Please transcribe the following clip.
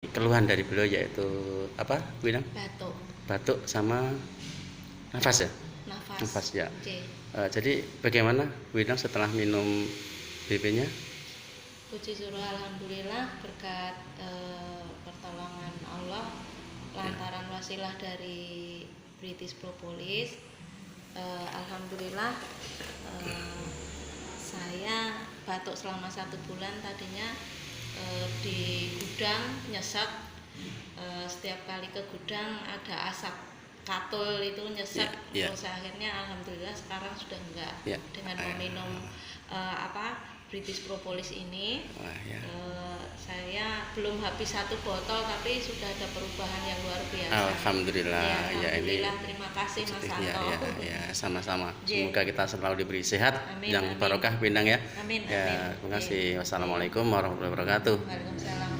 Keluhan dari beliau yaitu apa, Bu Inang? Batuk. Batuk sama nafas ya? Nafas. Nafas ya. Oke. Jadi bagaimana Bu Inang setelah minum BP-nya? Puji syukur alhamdulillah berkat pertolongan Allah lantaran wasilah dari British Propolis. Alhamdulillah saya batuk selama 1 bulan. Tadinya di gudang nyesek, setiap kali ke gudang ada asap katul itu nyesek. Terus akhirnya alhamdulillah sekarang sudah enggak, dengan meminum British Propolis ini. Saya belum habis 1 botol tapi sudah ada perubahan yang luar biasa. Alhamdulillah. Alhamdulillah, terima kasih Mas Santo. Sama-sama. Semoga kita selalu diberi sehat yang barokah, Bu Inang ya. Amin. Terima kasih. Wassalamualaikum warahmatullahi wabarakatuh. Waalaikumsalam.